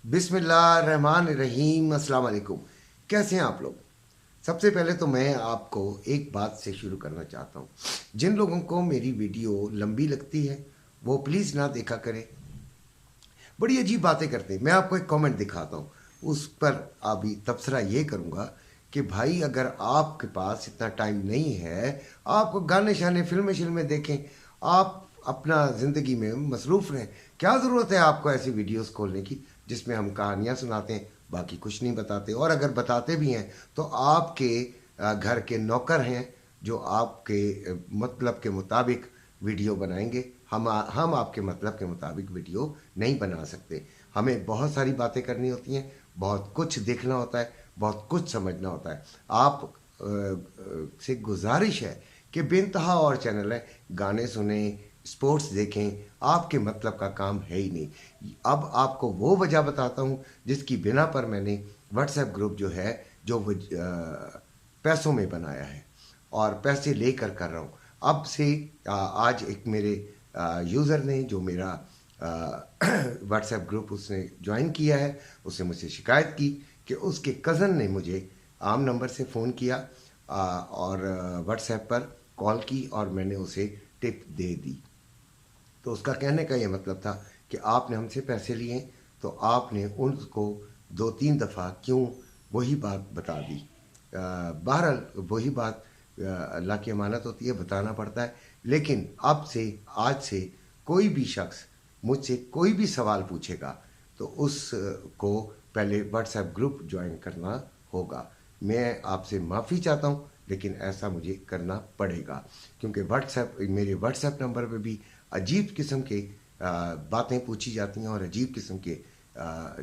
बिस्मिल्लाहिर्रहमानिर्रहीम। अस्सलाम वालेकुम। कैसे हैं आप लोग? सबसे पहले तो मैं आपको एक बात से शुरू करना चाहता हूँ। जिन लोगों को मेरी वीडियो लंबी लगती है वो प्लीज़ ना देखा करें। बड़ी अजीब बातें करते हैं। मैं आपको एक कमेंट दिखाता हूँ, उस पर अभी तबसरा ये करूँगा कि भाई अगर आपके पास इतना टाइम नहीं है, आप गाने शाने फिल्में शिल्में देखें, आप अपना ज़िंदगी में मसरूफ़ रहें। क्या ज़रूरत है आपको ऐसी वीडियोस खोलने की जिसमें हम कहानियाँ सुनाते हैं, बाकी कुछ नहीं बताते। और अगर बताते भी हैं तो आपके घर के नौकर हैं जो आपके मतलब के मुताबिक वीडियो बनाएंगे। हम आपके मतलब के मुताबिक वीडियो नहीं बना सकते। हमें बहुत सारी बातें करनी होती हैं, बहुत कुछ देखना होता है, बहुत कुछ समझना होता है। आप से गुजारिश है कि बेइंतहा और चैनल है, गाने सुने, स्पोर्ट्स देखें, आपके मतलब का काम है ही नहीं। अब आपको वो वजह बताता हूँ जिसकी बिना पर मैंने व्हाट्सएप ग्रुप जो है जो पैसों में बनाया है और पैसे लेकर कर रहा हूँ। अब से आज एक मेरे यूज़र ने जो मेरा व्हाट्सएप ग्रुप उसने ज्वाइन किया है, उसने मुझसे शिकायत की कि उसके कज़न ने मुझे आम नंबर से फ़ोन किया और व्हाट्सएप पर कॉल की और मैंने उसे टिप दे दी। तो उसका कहने का ये मतलब था कि आपने हमसे पैसे लिए तो आपने उनको 2-3 दफ़ा क्यों वही बात बता दी। बहरहाल वही बात अल्लाह की अमानत होती है, बताना पड़ता है। लेकिन अब से आज से कोई भी शख्स मुझसे कोई भी सवाल पूछेगा तो उसको पहले व्हाट्सएप ग्रुप ज्वाइन करना होगा। मैं आपसे माफ़ी चाहता हूँ लेकिन ऐसा मुझे करना पड़ेगा क्योंकि मेरे व्हाट्सएप नंबर पे भी अजीब किस्म के बातें पूछी जाती हैं और अजीब किस्म के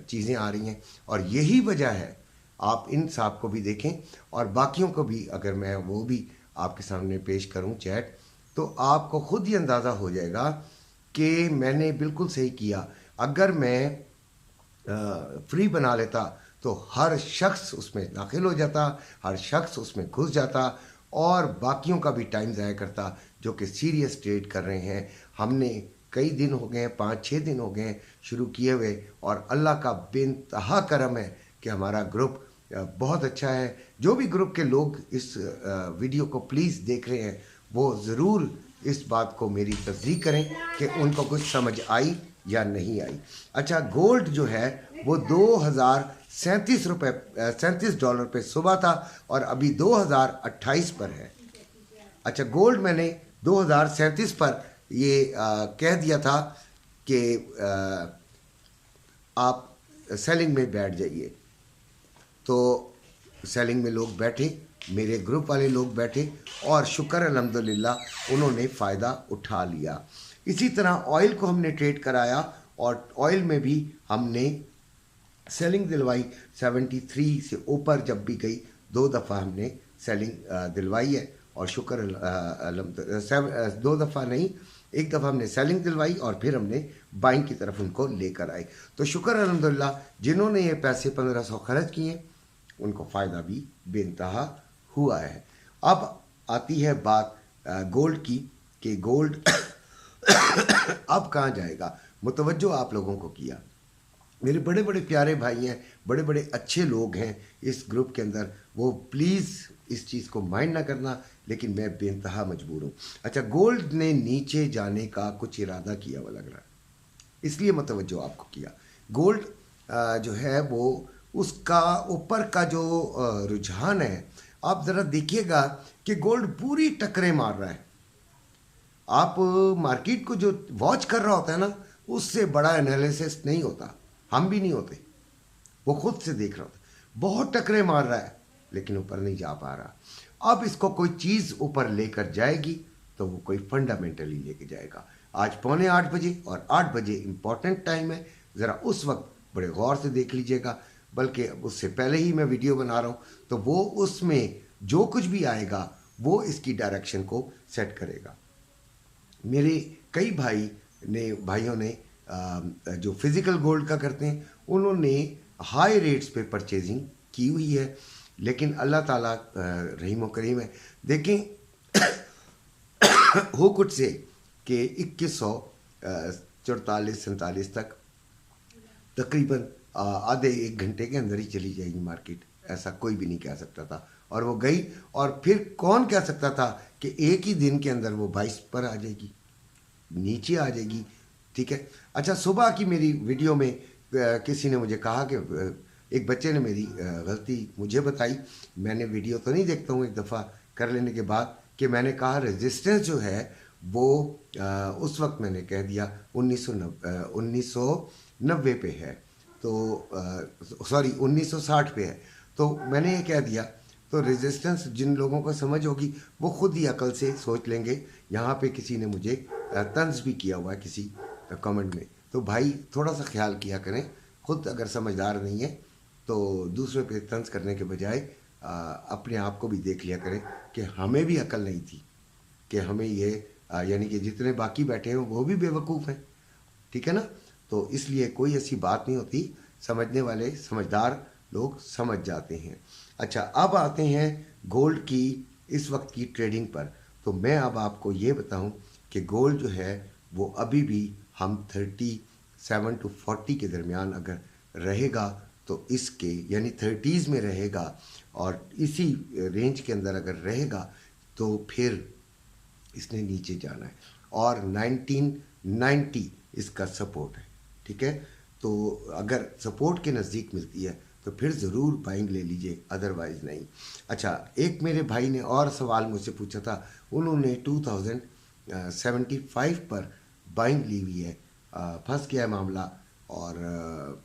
चीज़ें आ रही हैं। और यही वजह है, आप इन साहब को भी देखें और बाकियों को भी अगर मैं वो भी आपके सामने पेश करूं चैट, तो आपको खुद ही अंदाज़ा हो जाएगा कि मैंने बिल्कुल सही किया। अगर मैं फ्री बना लेता तो हर शख्स उसमें दाखिल हो जाता, हर शख्स उसमें घुस जाता और बाकियों का भी टाइम ज़ाया करता जो कि सीरियस ट्रेड कर रहे हैं। हमने कई दिन हो गए हैं, 5-6 दिन हो गए हैं शुरू किए हुए, और अल्लाह का बेइंतहा करम है कि हमारा ग्रुप बहुत अच्छा है। जो भी ग्रुप के लोग इस वीडियो को प्लीज़ देख रहे हैं वो ज़रूर इस बात को मेरी तस्दीक करें कि उनको कुछ समझ आई या नहीं आई। अच्छा, गोल्ड जो है वो 2037 डॉलर पे सुबह था और अभी 2028 पर है। अच्छा, गोल्ड मैंने 2037 पर ये कह दिया था कि आप सेलिंग में बैठ जाइए, तो सेलिंग में लोग बैठे, मेरे ग्रुप वाले लोग बैठे और शुक्र अल्हम्दुलिल्लाह उन्होंने फ़ायदा उठा लिया। इसी तरह ऑयल को हमने ट्रेड कराया और ऑयल में भी हमने सेलिंग दिलवाई। 73 से ऊपर जब भी गई 2 दफ़ा हमने सेलिंग दिलवाई है और शुक्र 2 दफ़ा नहीं, 1 दफ़ा हमने सेलिंग दिलवाई और फिर हमने बाइंग की तरफ उनको लेकर आए। तो शुक्र अल्हम्दुलिल्लाह जिन्होंने ये पैसे 1500 खर्च किए उनको फ़ायदा भी बेइंतहा हुआ है। अब आती है बात गोल्ड की कि गोल्ड अब कहाँ जाएगा। मुतवज्जो आप लोगों को किया, मेरे बड़े बड़े प्यारे भाई हैं, बड़े बड़े अच्छे लोग हैं इस ग्रुप के अंदर, वो प्लीज़ इस चीज़ को माइंड ना करना, लेकिन मैं बेइंतहा मजबूर हूँ। अच्छा, गोल्ड ने नीचे जाने का कुछ इरादा किया हुआ लग रहा है, इसलिए मुतवज्जो आपको किया। गोल्ड जो है वो उसका ऊपर का जो रुझान है, आप ज़रा देखिएगा कि गोल्ड पूरी टक्करें मार रहा है। आप मार्केट को जो वॉच कर रहा होता है ना, उससे बड़ा एनालिसिस नहीं होता, हम भी नहीं होते, वो खुद से देख रहा होता है। बहुत टक्करें मार रहा है लेकिन ऊपर नहीं जा पा रहा। अब इसको कोई चीज़ ऊपर लेकर जाएगी तो वो कोई फंडामेंटली लेके जाएगा। आज 7:45 और 8 बजे इंपॉर्टेंट टाइम है, ज़रा उस वक्त बड़े गौर से देख लीजिएगा, बल्कि उससे पहले ही मैं वीडियो बना रहा हूँ, तो वो उसमें जो कुछ भी आएगा वो इसकी डायरेक्शन को सेट करेगा। मेरे कई भाइयों ने जो फिज़िकल गोल्ड का करते हैं उन्होंने हाई रेट्स पे परचेजिंग की हुई है, लेकिन अल्लाह ताला रहीम व करीम है। देखें हो कुछ से कि 2144-47 तक तकरीबन आधे एक घंटे के अंदर ही चली जाएगी मार्केट, ऐसा कोई भी नहीं कह सकता था। और वो गई, और फिर कौन कह सकता था कि एक ही दिन के अंदर वो 22 पर आ जाएगी, नीचे आ जाएगी। ठीक है। अच्छा, सुबह की मेरी वीडियो में किसी ने मुझे कहा कि एक बच्चे ने मेरी गलती मुझे बताई। मैंने वीडियो तो नहीं देखता हूँ एक दफ़ा कर लेने के बाद, कि मैंने कहा रेजिस्टेंस जो है वो उस वक्त मैंने कह दिया 1990 पे है, तो सॉरी 1960 पे है, तो मैंने ये कह दिया। तो रेजिस्टेंस जिन लोगों को समझ होगी वो खुद ही अकल से सोच लेंगे। यहाँ पे किसी ने मुझे तंज भी किया हुआ है किसी कमेंट में, तो भाई थोड़ा सा ख्याल किया करें, खुद अगर समझदार नहीं है तो दूसरे पे तंज करने के बजाय अपने आप को भी देख लिया करें कि हमें भी अकल नहीं थी, कि हमें ये यानी कि जितने बाकी बैठे हैं वो भी बेवकूफ़ हैं। ठीक है ना। तो इसलिए कोई ऐसी बात नहीं होती, समझने वाले समझदार लोग समझ जाते हैं। अच्छा, अब आते हैं गोल्ड की इस वक्त की ट्रेडिंग पर। तो मैं अब आपको ये बताऊं कि गोल्ड जो है वो अभी भी हम 37 to 40 के दरमियान अगर रहेगा तो इसके यानी 30s में रहेगा, और इसी रेंज के अंदर अगर रहेगा तो फिर इसने नीचे जाना है, और 1990 इसका सपोर्ट है। ठीक है। तो अगर सपोर्ट के नज़दीक मिलती है तो फिर ज़रूर बाइंग ले लीजिए, अदरवाइज़ नहीं। अच्छा, एक मेरे भाई ने और सवाल मुझसे पूछा था, उन्होंने 2075 पर बाइंग ली हुई है, फंस गया है मामला, और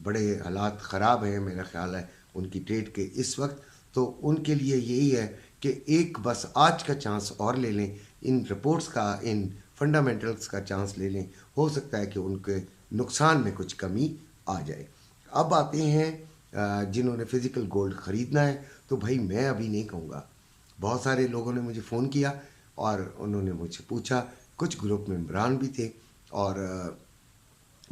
बड़े हालात ख़राब हैं मेरा ख्याल है उनकी ट्रेड के इस वक्त। तो उनके लिए यही है कि एक बस आज का चांस और ले लें, इन रिपोर्ट्स का, इन फंडामेंटल्स का चांस ले लें, हो सकता है कि उनके नुकसान में कुछ कमी आ जाए। अब आते हैं जिन्होंने फ़िज़िकल गोल्ड ख़रीदना है, तो भाई मैं अभी नहीं कहूँगा। बहुत सारे लोगों ने मुझे फ़ोन किया और उन्होंने मुझसे पूछा, कुछ ग्रुप मेंबरान भी थे, और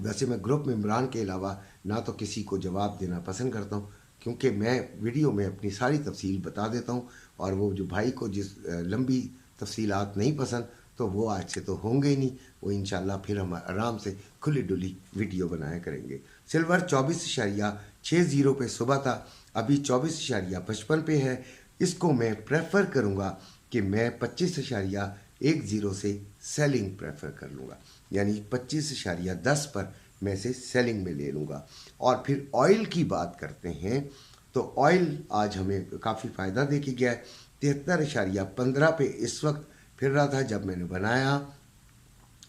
वैसे मैं ग्रुप मेंबरान के अलावा ना तो किसी को जवाब देना पसंद करता हूँ, क्योंकि मैं वीडियो में अपनी सारी तफसील बता देता हूँ, और वो जो भाई को जिस लंबी तफसीलात नहीं पसंद तो वो आज से तो होंगे ही नहीं, वो इंशाल्लाह फिर हम आराम से खुली डुली वीडियो बनाया करेंगे। सिल्वर 24.60 पे सुबह था, अभी 24.55 पे है। इसको मैं प्रेफर करूँगा कि मैं 25.10 से सेलिंग प्रेफर कर लूँगा, यानी 25.10 पर मैं से सेलिंग में ले लूँगा। और फिर ऑयल की बात करते हैं, तो ऑयल आज हमें काफ़ी फ़ायदा दे के गया है। 73.15 पे इस वक्त फिर रहा था जब मैंने बनाया,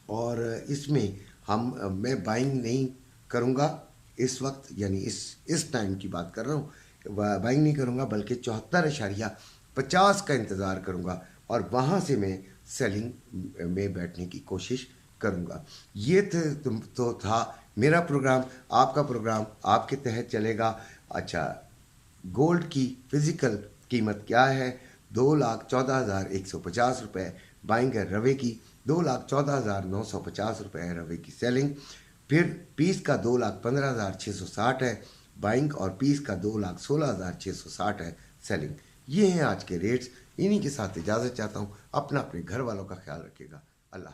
और इसमें मैं बाइंग नहीं करूँगा इस वक्त, यानी इस टाइम की बात कर रहा हूँ, बाइंग नहीं करूँगा, बल्कि 74.50 का इंतज़ार करूँगा, और वहाँ से मैं सेलिंग में बैठने की कोशिश करूँगा। ये तो था मेरा प्रोग्राम, आपका प्रोग्राम आपके तहत चलेगा। अच्छा, गोल्ड की फ़िज़िकल कीमत क्या है? 2,14,150 रुपये बाइंग है रवे की, 2,14,950 रुपये है रवे की सेलिंग। फिर पीस का 2,15,660 है बाइंग, और पीस का 2,16,660 है सेलिंग। ये हैं आज के रेट्स। इन्हीं के साथ इजाज़त चाहता हूँ। अपने घर वालों का ख्याल रखिएगा। अल्लाह।